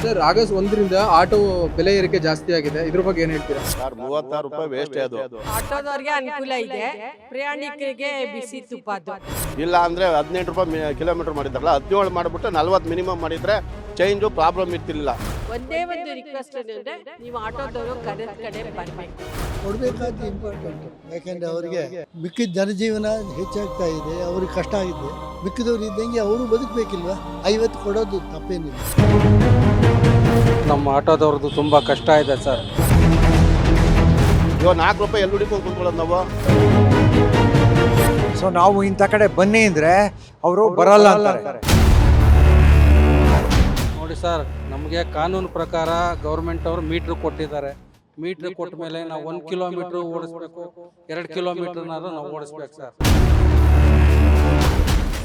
Sir August 1ರಿಂದ auto ಬೆಲೆ ಏರಿಕೆ ಜಾಸ್ತಿ ಆಗಿದೆ, ಇದ್ರ ಬಗ್ಗೆ ಏನು ಹೇಳ್ತೀರಾ? ಸರ್ 36 ರೂಪಾಯಿ ವೇಸ್ಟ್ ಅದು. ಆಟೋದವರಿಗೆ ಅನುಕೂಲ ಇದೆ, ಪ್ರಯಾಣಿಕರಿಗೆ ಬಿಸಿ ತುಪ್ಪದ್ದು. ಇಲ್ಲ ಅಂದ್ರೆ 18 ರೂಪಾಯಿ ಕಿಲೋಮೀಟರ್ ಮಾಡಿದ್ರಲ್ಲ 17 ಮಾಡಿಬಿಟ್ಟು 40 ಮಿನಿಮಮ್ ಮಾಡಿದ್ರೆ ಚೇಂಜು ಪ್ರಾಬ್ಲಮ್ ಇರ್ತಿರ್ಲಿಲ್ಲ. ಒಂದೇ ಒಂದು ರಿಕ್ವೆಸ್ಟ್ ಏನಂದ್ರೆ ನೀವು ಆಟೋದವರು ಕಡೆ ಬರಬೇಕು, ಕೊಡಬೇಕಾದ ಇಂಪಾರ್ಟೆಂಟ್. ಯಾಕೆಂದ್ರೆ ಅವರಿಗೆ ಮಿಕ್ಕಿದ ಜನಜೀವನ ಹೆಚ್ಚಾಗ್ತಾ ಇದೆ, ಅವ್ರಿಗೆ ಕಷ್ಟ ಆಗಿದೆ. ಮಿಕ್ಕಿದವ್ರು ಇದ್ದಂಗೆ ಅವರು ಬದುಕಬೇಕಿಲ್ವಾ? 50 ಕೊಡೋದು ತಪ್ಪೇನಿಲ್ಲ. ನಮ್ಮ ಆಟೋದವ್ರದ್ದು ತುಂಬ ಕಷ್ಟ ಇದೆ ಸರ್. ಇವಾಗ 4 ರೂಪಾಯಿ ಎಲ್ಲಿ ಹುಡುಕೊಂಡು ಕುಂತ್ಕೊಳ್ಳೋದು ನಾವು? ಸೊ ನಾವು ಇಂಥ ಕಡೆ ಬನ್ನಿ ಅಂದರೆ ಅವರು ಬರಲ್ಲ ಅಂತಾರೆ. ನೋಡಿ ಸರ್, ನಮಗೆ ಕಾನೂನು ಪ್ರಕಾರ ಗೌರ್ಮೆಂಟ್ ಅವರು ಮೀಟ್ರ್ ಕೊಟ್ಟಿದ್ದಾರೆ. ಮೀಟ್ರ್ ಕೊಟ್ಟ ಮೇಲೆ ನಾವು 1 ಕಿಲೋಮೀಟ್ರ್ ಓಡಿಸ್ಬೇಕು, 2 ಕಿಲೋಮೀಟ್ರ್ನಾದ್ರೂ ನಾವು ಓಡಿಸ್ಬೇಕು ಸರ್.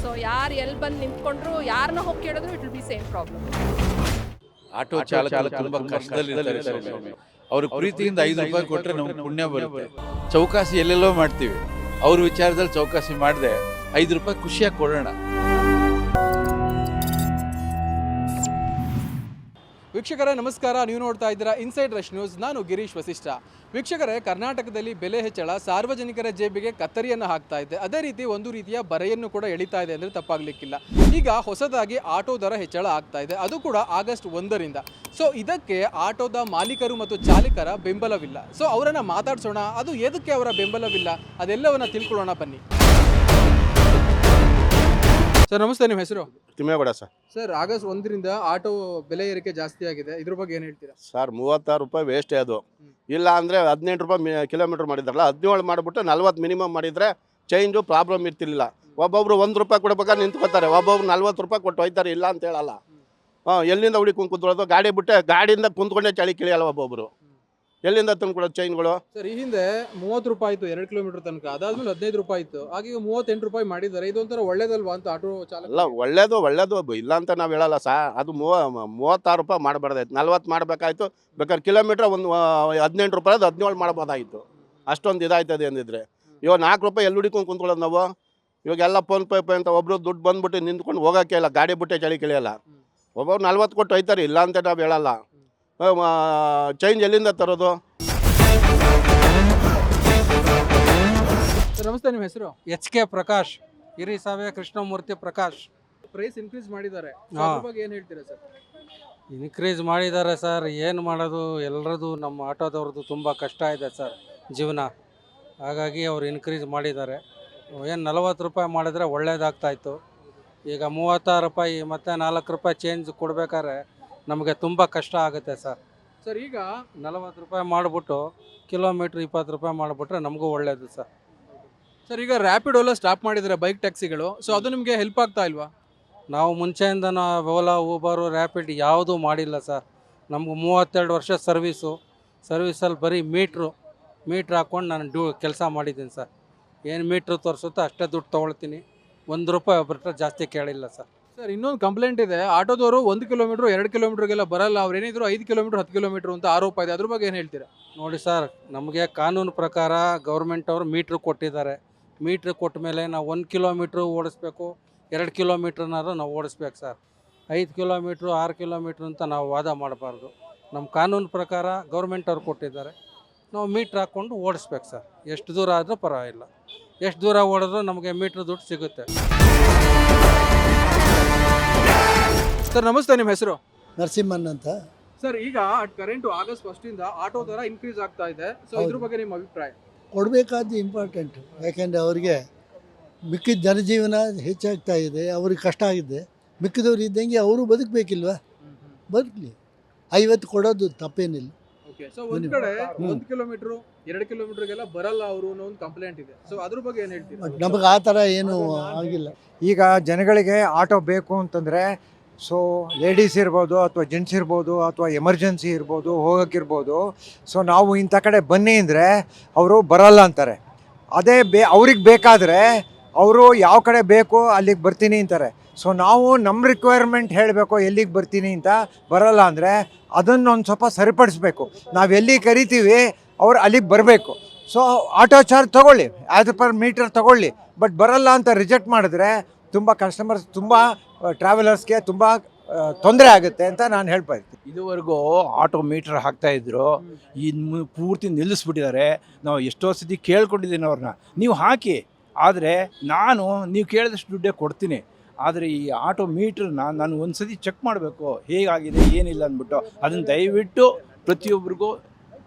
ಸೊ ಯಾರು ಎಲ್ಲಿ ಬಂದು ನಿಂತ್ಕೊಂಡ್ರು, ಯಾರನ್ನ ಹೋಗಿ ಕೇಳಿದ್ರು it will be same problem. Auto ಚಾಲಕರು ತುಂಬಾ ಕಷ್ಟದಲ್ಲಿರ್ತಾರೆ ಸ್ವಾಮಿ. ಅವ್ರ ಪ್ರೀತಿಯಿಂದ 5 ರೂಪಾಯಿ ಕೊಟ್ಟರೆ ನಮ್ಗೆ ಪುಣ್ಯ ಬರುತ್ತೆ. ಚೌಕಾಸಿ ಎಲ್ಲೆಲ್ಲೋ ಮಾಡ್ತೀವಿ, ಅವ್ರ ವಿಚಾರದಲ್ಲಿ ಚೌಕಾಸಿ ಮಾಡದೆ 5 ರೂಪಾಯಿ ಖುಷಿಯಾಗಿ ಕೊಡೋಣ. ವೀಕ್ಷಕರೇ ನಮಸ್ಕಾರ, ನೀವು ನೋಡ್ತಾ ಇದ್ದೀರಾ ಇನ್ಸೈಡ್ ರಶ್ ನ್ಯೂಸ್. ನಾನು ಗಿರೀಶ್ ವಸಿಷ್ಠ. ವೀಕ್ಷಕರೇ, ಕರ್ನಾಟಕದಲ್ಲಿ ಬೆಲೆ ಹೆಚ್ಚಳ ಸಾರ್ವಜನಿಕರ ಜೇಬಿಗೆ ಕತ್ತರಿಯನ್ನು ಹಾಕ್ತಾ ಇದೆ. ಅದೇ ರೀತಿ ಒಂದು ರೀತಿಯ ಬರೆಯನ್ನು ಕೂಡ ಎಳಿತಾ ಇದೆ ಅಂದರೆ ತಪ್ಪಾಗಲಿಕ್ಕಿಲ್ಲ. ಈಗ ಹೊಸದಾಗಿ ಆಟೋ ದರ ಹೆಚ್ಚಳ ಆಗ್ತಾ ಇದೆ, ಅದು ಕೂಡ ಆಗಸ್ಟ್ 1ರಿಂದ. ಸೊ ಇದಕ್ಕೆ ಆಟೋದ ಮಾಲೀಕರು ಮತ್ತು ಚಾಲಕರ ಬೆಂಬಲವಿಲ್ಲ. ಸೊ ಅವರನ್ನು ಮಾತಾಡ್ಸೋಣ, ಅದು ಎದಕ್ಕೆ ಅವರ ಬೆಂಬಲವಿಲ್ಲ ಅದೆಲ್ಲವನ್ನ ತಿಳ್ಕೊಳ್ಳೋಣ ಬನ್ನಿ. ಸರ್ ನಮಸ್ತೆ, ನಿಮ್ಮ ಹೆಸರು? ತಿಮ್ಮೇಗೌಡ ಸರ್. ಸರ್ ಆಗಸ್ಟ್ 1ರಿಂದ ಆಟೋ ಬೆಲೆ ಏರಿಕೆ ಜಾಸ್ತಿ ಆಗಿದೆ, ಇದ್ರ ಬಗ್ಗೆ ಏನು ಹೇಳ್ತೀರಾ? ಸರ್ 36 ರೂಪಾಯಿ ವೇಸ್ಟ್ ಅದು. ಇಲ್ಲ ಅಂದರೆ 18 ರೂಪಾಯಿ ಕಿಲೋಮೀಟ್ರ್ ಮಾಡಿದ್ರಲ್ಲ 17 ಮಾಡಿಬಿಟ್ಟು 40 ಮಿನಿಮಮ್ ಮಾಡಿದರೆ ಚೇಂಜು ಪ್ರಾಬ್ಲಮ್ ಇರ್ತಿರ್ಲಿಲ್ಲ. ಒಬ್ಬೊಬ್ರು 1 ರೂಪಾಯಿ ಕೊಡ್ಬೇಕಾದ್ರೆ ನಿಂತ್ಕೋತಾರೆ, ಒಬ್ಬೊಬ್ರು 40 ರೂಪಾಯಿ ಕೊಟ್ಟು ಹೋಯ್ತಾರೆ, ಇಲ್ಲ ಅಂತ ಹೇಳಲ್ಲ. ಎಲ್ಲಿಂದ ಹುಡುಕೊಂಡು ಕುಂತ್ಕೊಳ್ಳೋದು? ಗಾಡಿ ಬಿಟ್ಟೆ ಗಾಡಿಯಿಂದ ಕುಂತ್ಕೊಂಡೇ ಚಳಿ ಕಿಳಿಯಲ್ಲ ಒಬ್ಬೊಬ್ರು. ಎಲ್ಲಿಂದ ತಂದ್ಕೊಡೋದು ಚೈನ್ಗಳು? ಸರ್ ಈ ಹಿಂದೆ 30 ರೂಪಾಯಿ ಇತ್ತು 2 ಕಿಲೋಮೀಟರ್ ತನಕ, ಅದಾದ್ಮೇಲೆ 15 ರೂಪಾಯಿ ಇತ್ತು, ಆಗೀಗ 38 ರೂಪಾಯಿ ಮಾಡಿದ್ದಾರೆ. ಇದೊಂಥರ ಒಳ್ಳೇದಲ್ವಾ ಅಂತ ಆಟೋ ಚಾಲಕ? ಅಲ್ಲ, ಒಳ್ಳೇದು ಇಲ್ಲ ಅಂತ ನಾವು ಹೇಳಲ್ಲ ಸರ್. ಅದು 36 ರೂಪಾಯಿ ಮಾಡಬಾರ್ದಾಯ್ತು, 40 ಮಾಡಬೇಕಾಯ್ತು. ಬೇಕಾದ್ರೆ ಕಿಲೋಮೀಟ್ರ್ ಒಂದು 18 ರೂಪಾಯಿ 17 ಮಾಡ್ಬೋದಾಗಿತ್ತು. ಅಷ್ಟೊಂದು ಇದಾಯ್ತದೆ ಅಂದಿದ್ರೆ. ಇವಾಗ 4 ರೂಪಾಯಿ ಎಲ್ಲಿ ಹುಡುಕೊಂಡು ಕುಂತ್ಕೊಳ್ಳೋದು ನಾವು? ಇವಾಗ ಎಲ್ಲ ಫೋನ್ ಪೇ ಅಂತ ಒಬ್ಬರು ದುಡ್ಡು ಬಂದ್ಬಿಟ್ಟು ನಿಂತ್ಕೊಂಡು ಹೋಗೋಕ್ಕೆ ಇಲ್ಲ, ಗಾಡಿ ಬಿಟ್ಟೆ ಚಳಿ ಕಿಳಿಯಲ್ಲ. ಒಬ್ಬರು 40 ಕೊಟ್ಟು ಹೋಯ್ತಾರೆ, ಇಲ್ಲ ಅಂತ ನಾವು ಹೇಳಲ್ಲ. ಚೇಂಜ್ ಎಲ್ಲಿಂದ ತರೋದು? ಸರ್ ನಮಸ್ತೆ, ನಿಮ್ಮ ಹೆಸರು? HK Prakash, Hirisave Krishnamurthy Prakash. Price increase ಮಾಡಿದ್ದಾರೆ, ಅದ್ರ ಬಗ್ಗೆ ಏನು ಹೇಳ್ತೀರಾ ಸರ್? ಇನ್ಕ್ರೀಸ್ ಮಾಡಿದ್ದಾರೆ ಸರ್, ಏನು ಮಾಡೋದು? ಎಲ್ಲರದು ನಮ್ಮ ಆಟೋದವ್ರದ್ದು ತುಂಬ ಕಷ್ಟ ಇದೆ ಸರ್ ಜೀವನ. ಹಾಗಾಗಿ ಅವ್ರು ಇನ್ಕ್ರೀಸ್ ಮಾಡಿದ್ದಾರೆ. ಏನು 40 ರೂಪಾಯಿ ಮಾಡಿದ್ರೆ ಒಳ್ಳೇದಾಗ್ತಾಯಿತ್ತು. ಈಗ 36 ರೂಪಾಯಿ ಮತ್ತು 4 ರೂಪಾಯಿ ಚೇಂಜ್ ಕೊಡ್ಬೇಕಾದ್ರೆ ನಮಗೆ ತುಂಬ ಕಷ್ಟ ಆಗುತ್ತೆ ಸರ್. ಸರ್ ಈಗ 40 ರೂಪಾಯಿ ಮಾಡಿಬಿಟ್ಟು ಕಿಲೋಮೀಟ್ರ್ 20 ರೂಪಾಯಿ ಮಾಡಿಬಿಟ್ರೆ ನಮಗೂ ಒಳ್ಳೆಯದು ಸರ್. ಸರ್ ಈಗ ರ್ಯಾಪಿಡೋ ಎಲ್ಲ ಸ್ಟಾಪ್ ಮಾಡಿದ್ದಾರೆ, ಬೈಕ್ ಟ್ಯಾಕ್ಸಿಗಳು. ಸೊ ಅದು ನಿಮಗೆ ಹೆಲ್ಪ್ ಆಗ್ತಾ ಇಲ್ವಾ? ನಾವು ಮುಂಚೆಯಿಂದ ಓಲಾ, ಊಬರು, ರ್ಯಾಪಿಡ್ ಯಾವುದೂ ಮಾಡಿಲ್ಲ ಸರ್. ನಮಗೂ 32 ವರ್ಷ ಸರ್ವೀಸಲ್ಲಿ ಬರೀ ಮೀಟ್ರ್ ಹಾಕ್ಕೊಂಡು ನಾನು ಕೆಲಸ ಮಾಡಿದ್ದೀನಿ ಸರ್. ಏನು ಮೀಟ್ರ್ ತೋರಿಸುತ್ತೋ ಅಷ್ಟೇ ದುಡ್ಡು ತೊಗೊಳ್ತೀನಿ, 1 ರೂಪಾಯಿ ಒಬ್ಬರ ಜಾಸ್ತಿ ಕೇಳಿಲ್ಲ ಸರ್. ಸರ್ ಇನ್ನೊಂದು ಕಂಪ್ಲೇಂಟ್ ಇದೆ, ಆಟೋದವರು 1 ಕಿಲೋಮೀಟ್ರ್ 2 ಕಿಲೋಮೀಟ್ರಿಗೆಲ್ಲ ಬರಲ್ಲ, ಅವ್ರು ಏನಿದ್ರು 5 ಕಿಲೋಮೀಟ್ರ್ 10 ಕಿಲೋಮೀಟ್ರ್ ಅಂತ ಆರೋಪ ಇದೆ, ಅದ್ರ ಬಗ್ಗೆ ಏನು ಹೇಳ್ತೀರಾ? ನೋಡಿ ಸರ್, ನಮಗೆ ಕಾನೂನು ಪ್ರಕಾರ ಗೌರ್ಮೆಂಟ್ ಅವರು ಮೀಟ್ರ್ ಕೊಟ್ಟಿದ್ದಾರೆ. ಮೀಟ್ರ್ ಕೊಟ್ಟ ಮೇಲೆ ನಾವು 1 ಕಿಲೋಮೀಟ್ರ್ ಓಡಿಸ್ಬೇಕು, 2 ಕಿಲೋಮೀಟ್ರ್ನಾದ್ರೂ ನಾವು ಓಡಿಸ್ಬೇಕು ಸರ್. 5 ಕಿಲೋಮೀಟ್ರು 6 ಕಿಲೋಮೀಟ್ರ್ ಅಂತ ನಾವು ವಾದ ಮಾಡಬಾರ್ದು. ನಮ್ಮ ಕಾನೂನು ಪ್ರಕಾರ ಗೌರ್ಮೆಂಟ್ ಅವ್ರು ಕೊಟ್ಟಿದ್ದಾರೆ, ನಾವು ಮೀಟ್ರ್ ಹಾಕ್ಕೊಂಡು ಓಡಿಸ್ಬೇಕು ಸರ್. ಎಷ್ಟು ದೂರ ಆದರೂ ಪರವಾಗಿಲ್ಲ, ಎಷ್ಟು ದೂರ ಓಡಿದ್ರೂ ನಮಗೆ ಮೀಟ್ರ್ ದುಡ್ಡು ಸಿಗುತ್ತೆ. ಸರ್ ನಮಸ್ತೆ, ನಿಮ್ಮ ಹೆಸರು? ನರಸಿಂಹನ್ ಅಂತ. ಸರ್ ಈಗ ಕರೆಂಟ್ ಆಗಸ್ಟ್ 1ರಿಂದ ಆಟೋ ದರ ಇನ್ಕ್ರೀಸ್ ಆಗ್ತಾ ಇದೆ, ಸೊ ಇದ್ರ ಬಗ್ಗೆ ನಿಮ್ಮ ಅಭಿಪ್ರಾಯ? ಕೊಡಬೇಕಾದ ಇಂಪಾರ್ಟೆಂಟ್. ಯಾಕೆಂದರೆ ಅವರಿಗೆ ಮಿಕ್ಕಿದ ಜನಜೀವನ ಹೆಚ್ಚಾಗ್ತಾ ಇದೆ, ಅವ್ರಿಗೆ ಕಷ್ಟ ಆಗಿದೆ. ಮಿಕ್ಕಿದವ್ರು ಇದ್ದಂಗೆ ಅವರು ಬದುಕಬೇಕಿಲ್ವಾ? ಬದುಕಲಿ. 50 ಕೊಡೋದು ತಪ್ಪೇನಿಲ್ಲ. ಓಕೆ, ಸೊ ಒಂದು ಕಡೆ 1 ಕಿಲೋಮೀಟ್ರ್ 2 ಕಿಲೋಮೀಟ್ರಿಗೆಲ್ಲ ಬರಲ್ಲ ಅವರು ಅನ್ನೋ ಒಂದು ಕಂಪ್ಲೇಂಟ್ ಇದೆ. ಸೊ ಅದ್ರ ಬಗ್ಗೆ ಏನು ಹೇಳ್ತೀರಾ? ನಮಗೆ ಆ ಥರ ಏನೂ ಆಗಿಲ್ಲ. ಈಗ ಜನಗಳಿಗೆ ಆಟೋ ಬೇಕು ಅಂತಂದರೆ, ಸೊ ಲೇಡೀಸ್ ಇರ್ಬೋದು ಅಥವಾ ಜೆಂಟ್ಸ್ ಇರ್ಬೋದು ಅಥವಾ ಎಮರ್ಜೆನ್ಸಿ ಇರ್ಬೋದು, ಹೋಗೋಕ್ಕಿರ್ಬೋದು. ಸೊ ನಾವು ಇಂಥ ಕಡೆ ಬನ್ನಿ ಅಂದರೆ ಅವರು ಬರಲ್ಲ ಅಂತಾರೆ. ಅದೇ ಅವ್ರಿಗೆ ಬೇಕಾದರೆ ಅವರು ಯಾವ ಕಡೆ ಬೇಕೋ ಅಲ್ಲಿಗೆ ಬರ್ತೀನಿ ಅಂತಾರೆ. ಸೊ ನಾವು ನಮ್ಮ ರಿಕ್ವೈರ್ಮೆಂಟ್ ಹೇಳಬೇಕು, ಎಲ್ಲಿಗೆ ಬರ್ತೀನಿ ಅಂತ. ಬರಲ್ಲ ಅಂದರೆ ಅದನ್ನೊಂದು ಸ್ವಲ್ಪ ಸರಿಪಡಿಸ್ಬೇಕು. ನಾವು ಎಲ್ಲಿಗೆ ಕರಿತೀವಿ ಅವ್ರು ಅಲ್ಲಿಗೆ ಬರಬೇಕು. ಸೊ ಆಟೋ ಚಾರ್ಜ್ ತೊಗೊಳ್ಳಿ, ಆ್ಯಸ್ ಪರ್ ಮೀಟರ್ ತೊಗೊಳ್ಳಿ. ಬಟ್ ಬರಲ್ಲ ಅಂತ ರಿಜೆಕ್ಟ್ ಮಾಡಿದ್ರೆ ತುಂಬ ಕಸ್ಟಮರ್ಸ್, ತುಂಬ ಟ್ರಾವೆಲರ್ಸ್ಗೆ ತುಂಬ ತೊಂದರೆ ಆಗುತ್ತೆ ಅಂತ ನಾನು ಹೇಳ್ತಾ ಇರ್ತೀನಿ. ಇದುವರೆಗೂ ಆಟೋ ಮೀಟರ್ ಹಾಕ್ತಾ ಇದ್ರು, ಪೂರ್ತಿ ನಿಲ್ಲಿಸ್ಬಿಟ್ಟಿದ್ದಾರೆ. ನಾವು ಎಷ್ಟೋ ಸತಿ ಕೇಳ್ಕೊಂಡಿದ್ದೀನಿ ಅವ್ರನ್ನ, ನೀವು ಹಾಕಿ, ಆದರೆ ನೀವು ಕೇಳಿದಷ್ಟು ದುಡ್ಡೇ ಕೊಡ್ತೀನಿ, ಆದರೆ ಈ ಆಟೋ ಮೀಟ್ರನ್ನ ನಾನು ಒಂದು ಸತಿ ಚೆಕ್ ಮಾಡಬೇಕು ಹೇಗಾಗಿದೆ ಏನಿಲ್ಲ ಅಂದ್ಬಿಟ್ಟು. ಅದನ್ನು ದಯವಿಟ್ಟು ಪ್ರತಿಯೊಬ್ಬರಿಗೂ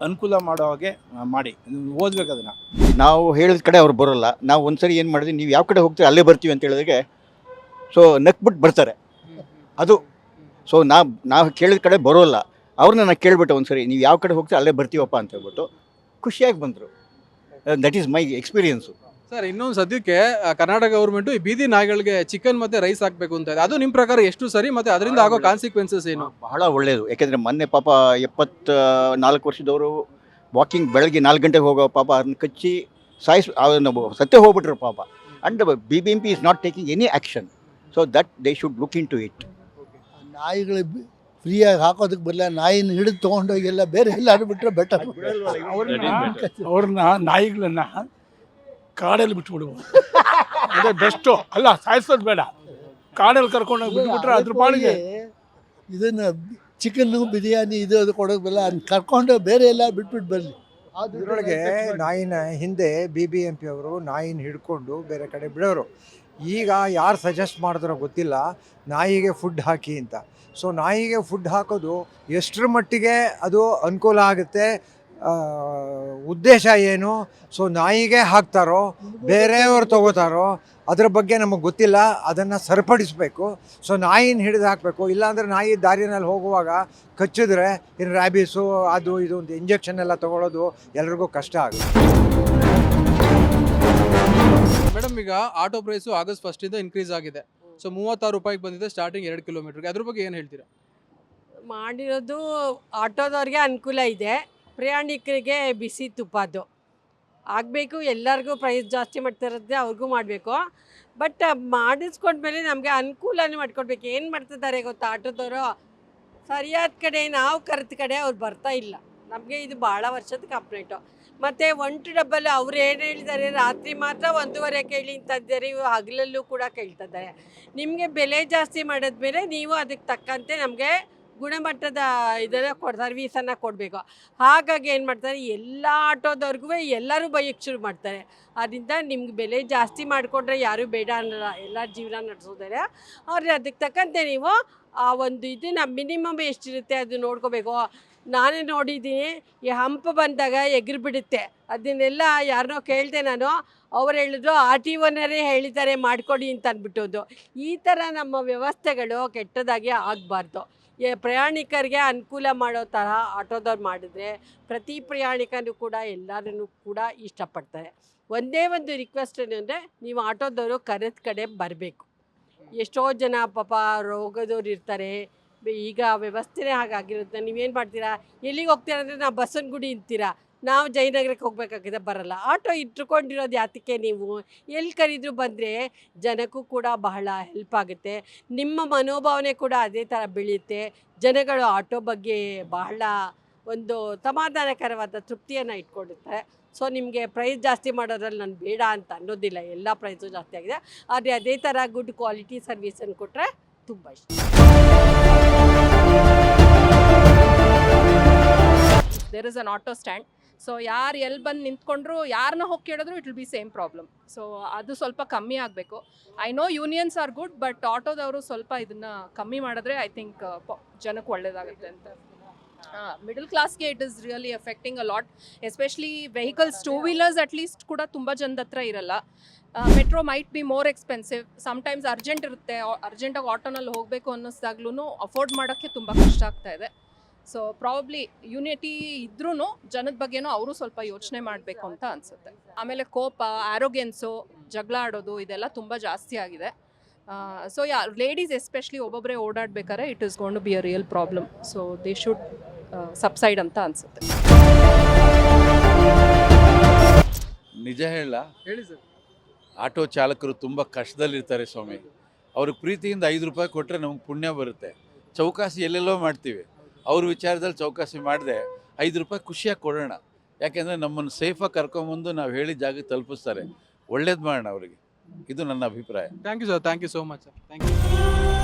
ಅನುಕೂಲ ಮಾಡೋ ಹಾಗೆ ಮಾಡಿ, ಓದ್ಬೇಕು ಅದನ್ನು. ನಾವು ಹೇಳಿದ ಕಡೆ ಅವ್ರು ಬರೋಲ್ಲ. ನಾವು ಒಂದ್ಸರಿ ಏನು ಮಾಡಿದ್ವಿ, ನೀವು ಯಾವ ಕಡೆ ಹೋಗ್ತೀವಿ ಅಲ್ಲೇ ಬರ್ತೀವಿ ಅಂತ ಹೇಳಿದಾಗೆ ಸೊ ನಕ್ಬಿಟ್ಟು ಬರ್ತಾರೆ. ಅದು ಸೊ ನಾವು ಕೇಳಿದ ಕಡೆ ಬರೋಲ್ಲ. ಅವ್ರನ್ನ ನಾನು ಕೇಳ್ಬಿಟ್ಟೆ ಒಂದ್ಸರಿ, ನೀವು ಯಾವ ಕಡೆ ಹೋಗ್ತೀವಿ ಅಲ್ಲೇ ಬರ್ತೀವಪ್ಪ ಅಂತ ಹೇಳ್ಬಿಟ್ಟು ಖುಷಿಯಾಗಿ ಬಂದರು. That is my experience. Sir, ಇನ್ನೊಂದು ಸದ್ಯಕ್ಕೆ ಕರ್ನಾಟಕ ಗೌರ್ಮೆಂಟು ಈ ಬೀದಿ ನಾಯಿಗಳಿಗೆ ಚಿಕನ್ ಮತ್ತೆ ರೈಸ್ ಹಾಕಬೇಕು ಅಂತ ಇದೆ. ಅದು ನಿಮ್ಮ ಪ್ರಕಾರ ಎಷ್ಟು ಸರಿ, ಮತ್ತೆ ಅದರಿಂದ ಆಗೋ ಕಾನ್ಸಿಕ್ವೆನ್ಸಸ್ ಏನು? ಬಹಳ ಒಳ್ಳೆಯದು. ಯಾಕೆಂದರೆ ಮೊನ್ನೆ ಪಾಪ 74 ವರ್ಷದವರು ವಾಕಿಂಗ್ ಬೆಳಗ್ಗೆ 4 ಗಂಟೆಗೆ ಹೋಗೋ ಪಾಪ ಅದನ್ನ ಕಚ್ಚಿ ಸತ್ತೇ ಹೋಗ್ಬಿಟ್ರು ಪಾಪ. And BBMP is not taking any action. So that they should look into it. ನಾಯಿಗಳು ಫ್ರೀಯಾಗಿ ಹಾಕೋದಕ್ಕೆ ಬರಲ್ಲ, ನಾಯಿನ ಹಿಡಿದು ತೊಗೊಂಡೋಗೆಲ್ಲ ಬೇರೆ ಎಲ್ಲಾರು ಬಿಟ್ಟರೆ ಬೆಟರ್. ಅವ್ರನ್ನ ನಾಯಿಗಳನ್ನ ಕಾಡಲ್ಲಿ ಬಿಟ್ಬಿಡ್ಬೋದು, ಅದೇ ಬೆಸ್ಟು. ಅಲ್ಲ, ಸಾಯಿಸೋದು ಬೇಡ, ಕಾಡಲ್ಲಿ ಕರ್ಕೊಂಡೋಗಿ ಬಿಟ್ಬಿಟ್ರೆ ಅದ್ರ ಪಾಡಿಗೆ. ಇದನ್ನು ಚಿಕನ್ನು ಬಿರಿಯಾನಿ ಅದು ಕೊಡೋಕೆ ಬರಲ್ಲ, ಅದನ್ನ ಕರ್ಕೊಂಡು ಬೇರೆ ಎಲ್ಲ ಬಿಟ್ಬಿಟ್ಟು ಬರಲಿ. ಇದರೊಳಗೆ ನಾಯಿನ ಹಿಂದೆ BBMP ಅವರು ನಾಯಿನ ಹಿಡ್ಕೊಂಡು ಬೇರೆ ಕಡೆ ಬಿಡೋರು. ಈಗ ಯಾರು ಸಜೆಸ್ಟ್ ಮಾಡಿದ್ರೋ ಗೊತ್ತಿಲ್ಲ, ನಾಯಿಗೆ ಫುಡ್ ಹಾಕಿ ಅಂತ. ಸೊ ನಾಯಿಗೆ ಫುಡ್ ಹಾಕೋದು ಎಷ್ಟರ ಮಟ್ಟಿಗೆ ಅದು ಅನುಕೂಲ ಆಗುತ್ತೆ, ಉದ್ದೇಶ ಏನು, ಸೊ ನಾಯಿಗೆ ಹಾಕ್ತಾರೋ ಬೇರೆಯವ್ರು ತಗೋತಾರೋ ಅದ್ರ ಬಗ್ಗೆ ನಮಗೆ ಗೊತ್ತಿಲ್ಲ. ಅದನ್ನು ಸರಿಪಡಿಸ್ಬೇಕು. ಸೊ ನಾಯಿನ ಹಿಡಿದು ಹಾಕಬೇಕು. ಇಲ್ಲಾಂದರೆ ನಾಯಿ ದಾರಿನಲ್ಲಿ ಹೋಗುವಾಗ ಕಚ್ಚಿದ್ರೆ ಇನ್ನು ರ್ಯಾಬಿಸು ಅದು ಇದು ಒಂದು ಇಂಜೆಕ್ಷನ್ ಎಲ್ಲ ತೊಗೊಳೋದು ಎಲ್ರಿಗೂ ಕಷ್ಟ ಆಗುತ್ತೆ. ಮೇಡಮ್, ಈಗ ಆಟೋ ಪ್ರೈಸು ಆಗಸ್ಟ್ 1 ಇನ್ಕ್ರೀಸ್ ಆಗಿದೆ. ಸೊ 36 ರೂಪಾಯಿಗೆ ಬಂದಿದೆ ಸ್ಟಾರ್ಟಿಂಗ್ 2 ಕಿಲೋಮೀಟರ್ಗೆ. ಅದ್ರ ಬಗ್ಗೆ ಏನು ಹೇಳ್ತೀರಾ? ಮಾಡಿರೋದು ಆಟೋದವ್ರಿಗೆ ಅನುಕೂಲ ಇದೆ, ಪ್ರಯಾಣಿಕರಿಗೆ ಬಿಸಿ ತುಪ್ಪದ್ದು ಆಗಬೇಕು. ಎಲ್ಲರಿಗೂ ಪ್ರೈಸ್ ಜಾಸ್ತಿ ಮಾಡ್ತಿರೋದೇ ಅವ್ರಿಗೂ ಮಾಡಬೇಕು. ಬಟ್ ಮಾಡಿಸ್ಕೊಂಡ್ಮೇಲೆ ನಮಗೆ ಅನುಕೂಲನೂ ಮಾಡ್ಕೊಡ್ಬೇಕು. ಏನು ಮಾಡ್ತಿದ್ದಾರೆ ಗೊತ್ತಾ, ಆಟೋದವರು ಸರಿಯಾದ ಕಡೆ ನಾವು ಕರೆದ ಕಡೆ ಅವ್ರು ಬರ್ತಾ ಇಲ್ಲ. ನಮಗೆ ಇದು ಭಾಳ ವರ್ಷದ ಕಂಪ್ಲೇಂಟು. ಮತ್ತು 1 ಡಬ್ಬಲ್ ಅವ್ರು ಏನು ಹೇಳಿದ್ದಾರೆ, ರಾತ್ರಿ ಮಾತ್ರ 1:15 ಕೇಳಿ ಅಂತಿದ್ದಾರೆ, ಇವು ಹಗಲಲ್ಲೂ ಕೂಡ ಕೇಳ್ತಿದ್ದಾರೆ. ನಿಮಗೆ ಬೆಲೆ ಜಾಸ್ತಿ ಮಾಡಿದ್ಮೇಲೆ ನೀವು ಅದಕ್ಕೆ ತಕ್ಕಂತೆ ನಮಗೆ ಗುಣಮಟ್ಟದ ಇದನ್ನು ಸರ್ವೀಸನ್ನು ಕೊಡಬೇಕು. ಹಾಗಾಗಿ ಏನು ಮಾಡ್ತಾರೆ, ಎಲ್ಲ ಆಟೋದವ್ರಿಗೂ ಎಲ್ಲರೂ ಬೈಯಕ್ಕೆ ಶುರು ಮಾಡ್ತಾರೆ. ಅದರಿಂದ ನಿಮ್ಗೆ ಬೆಲೆ ಜಾಸ್ತಿ ಮಾಡಿಕೊಂಡ್ರೆ ಯಾರೂ ಬೇಡ ಅನ್ನಲ್ಲ, ಎಲ್ಲ ಜೀವನ ನಡೆಸೋದಾರೆ. ಆದರೆ ಅದಕ್ಕೆ ತಕ್ಕಂತೆ ನೀವು ಆ ಒಂದು ಇದನ್ನು ಮಿನಿಮಮ್ ಎಷ್ಟಿರುತ್ತೆ ಅದು ನೋಡ್ಕೋಬೇಕು. ನಾನೇ ನೋಡಿದ್ದೀನಿ, ಈ ಹಂಪು ಬಂದಾಗ ಎಗ್ರು ಬಿಡುತ್ತೆ. ಅದನ್ನೆಲ್ಲ ಯಾರನ್ನೋ ಕೇಳಿದೆ ನಾನು, ಅವ್ರು ಹೇಳಿದ್ರು RTOನವರೇ ಹೇಳಿದ್ದಾರೆ ಮಾಡಿಕೊಡಿ ಅಂತ ಅಂದ್ಬಿಟ್ಟೋದು. ಈ ಥರ ನಮ್ಮ ವ್ಯವಸ್ಥೆಗಳು ಕೆಟ್ಟದಾಗಿ ಆಗಬಾರ್ದು. ಪ್ರಯಾಣಿಕರಿಗೆ ಅನುಕೂಲ ಮಾಡೋ ತರಹ ಆಟೋದವ್ರು ಮಾಡಿದ್ರೆ ಪ್ರತಿ ಪ್ರಯಾಣಿಕನೂ ಕೂಡ ಎಲ್ಲರೂ ಕೂಡ ಇಷ್ಟಪಡ್ತಾರೆ. ಒಂದೇ ಒಂದು ರಿಕ್ವೆಸ್ಟ್ ಏನಂದರೆ, ನೀವು ಆಟೋದವರು ಕರೆದ ಕಡೆ ಬರಬೇಕು. ಎಷ್ಟೋ ಜನ ಪಾಪ ರೋಗದವ್ರು ಇರ್ತಾರೆ. ಈಗ ವ್ಯವಸ್ಥೆನೇ ಹಾಗಾಗಿರುತ್ತೆ. ನೀವೇನು ಮಾಡ್ತೀರಾ, ಎಲ್ಲಿಗೆ ಹೋಗ್ತೀರಾ ಅಂದರೆ ನಾವು ಬಸವನಗುಡಿ ಅಂತೀರಾ, ನಾವು ಜಯನಗರಕ್ಕೆ ಹೋಗ್ಬೇಕಾಗಿದೆ, ಬರಲ್ಲ. ಆಟೋ ಇಟ್ಕೊಂಡಿರೋದು ಯಾತಕ್ಕೆ, ನೀವು ಎಲ್ಲಿ ಕರೆದ್ರು ಬಂದರೆ ಜನಕ್ಕೂ ಕೂಡ ಬಹಳ ಹೆಲ್ಪ್ ಆಗುತ್ತೆ. ನಿಮ್ಮ ಮನೋಭಾವನೆ ಕೂಡ ಅದೇ ಥರ ಬೆಳೆಯುತ್ತೆ. ಜನಗಳು ಆಟೋ ಬಗ್ಗೆ ಬಹಳ ಒಂದು ಸಮಾಧಾನಕರವಾದ ತೃಪ್ತಿಯನ್ನು ಇಟ್ಕೊಂಡಿರ್ತಾರೆ. ಸೊ ನಿಮಗೆ ಪ್ರೈಸ್ ಜಾಸ್ತಿ ಮಾಡೋದ್ರಲ್ಲಿ ನಾನು ಬೇಡ ಅಂತ ಅನ್ನೋದಿಲ್ಲ, ಎಲ್ಲ ಪ್ರೈಸು ಜಾಸ್ತಿ ಆಗಿದೆ. ಆದರೆ ಅದೇ ಥರ ಗುಡ್ ಕ್ವಾಲಿಟಿ ಸರ್ವಿಸನ್ನು ಕೊಟ್ಟರೆ ತುಂಬ ಇಷ್ಟ. There is an auto stand. So ಯಾರು ಎಲ್ಲಿ ಬಂದು ನಿಂತ್ಕೊಂಡ್ರು, ಯಾರನ್ನ ಹೋಗಿ ಕೇಳಿದ್ರು it will be same problem. So ಅದು ಸ್ವಲ್ಪ ಕಮ್ಮಿ ಆಗಬೇಕು. I know unions are good, but ಆಟೋದವರು ಸ್ವಲ್ಪ ಇದನ್ನು ಕಮ್ಮಿ ಮಾಡಿದ್ರೆ ಐ ಥಿಂಕ್ ಜನಕ್ಕೆ ಒಳ್ಳೆಯದಾಗುತ್ತೆ ಅಂತ. ಮಿಡಲ್ ಕ್ಲಾಸ್ಗೆ it is really affecting a lot, especially vehicles, 2 wheelers at least ಕೂಡ ತುಂಬ ಜನದ ಹತ್ರ ಇರಲ್ಲ. Metro might be more expensive. Sometimes urgent ಇರುತ್ತೆ, ಅರ್ಜೆಂಟಾಗಿ ಆಟೋನಲ್ಲಿ ಹೋಗಬೇಕು ಅನ್ನಿಸ್ದಾಗ್ಲೂ ಅಫೋರ್ಡ್ ಮಾಡೋಕ್ಕೆ ತುಂಬ ಕಷ್ಟ ಆಗ್ತಾ ಇದೆ. ಸೊ ಪ್ರಾಬಬ್ಲಿ ಯೂನಿಟಿ ಇದ್ರೂ ಜನದ ಬಗ್ಗೆನೂ ಅವರು ಸ್ವಲ್ಪ ಯೋಚನೆ ಮಾಡಬೇಕು ಅಂತ ಅನಿಸುತ್ತೆ. ಆಮೇಲೆ ಕೋಪ, ಆರೋಗ್ಯನ್ಸು, ಜಗಳ ಆಡೋದು ಇದೆಲ್ಲ ತುಂಬ ಜಾಸ್ತಿ ಆಗಿದೆ. ಸೊ ಲೇಡೀಸ್ ಎಸ್ಪೆಷಲಿ ಒಬ್ಬೊಬ್ಬರೇ ಓಡಾಡಬೇಕಾದ್ರೆ it is going to be a real problem. So they should subsidise ಅಂತ ಅನಿಸುತ್ತೆ. ನಿಜ ಹೇಳ, ಹೇಳಿ ಸರ್. ಆಟೋ ಚಾಲಕರು ತುಂಬ ಕಷ್ಟದಲ್ಲಿರ್ತಾರೆ ಸ್ವಾಮಿ. ಅವ್ರಿಗೆ ಪ್ರೀತಿಯಿಂದ 5 ರೂಪಾಯಿ ಕೊಟ್ಟರೆ ನಮ್ಗೆ ಪುಣ್ಯ ಬರುತ್ತೆ. ಚೌಕಾಸಿ ಎಲ್ಲೆಲ್ಲೋ ಮಾಡ್ತೀವಿ, ಅವ್ರ ವಿಚಾರದಲ್ಲಿ ಚೌಕಾಸಿ ಮಾಡಿದೆ 5 ರೂಪಾಯಿ ಖುಷಿಯಾಗಿ ಕೊಡೋಣ. ಯಾಕೆಂದರೆ ನಮ್ಮನ್ನು ಸೇಫಾಗಿ ಕರ್ಕೊಂಬಂದು ನಾವು ಹೇಳಿದ ಜಾಗಕ್ಕೆ ತಲುಪಿಸ್ತಾರೆ. ಒಳ್ಳೇದು ಮಾಡೋಣ ಅವರಿಗೆ, ಇದು ನನ್ನ ಅಭಿಪ್ರಾಯ. Thank you sir, thank you so much sir, thank you.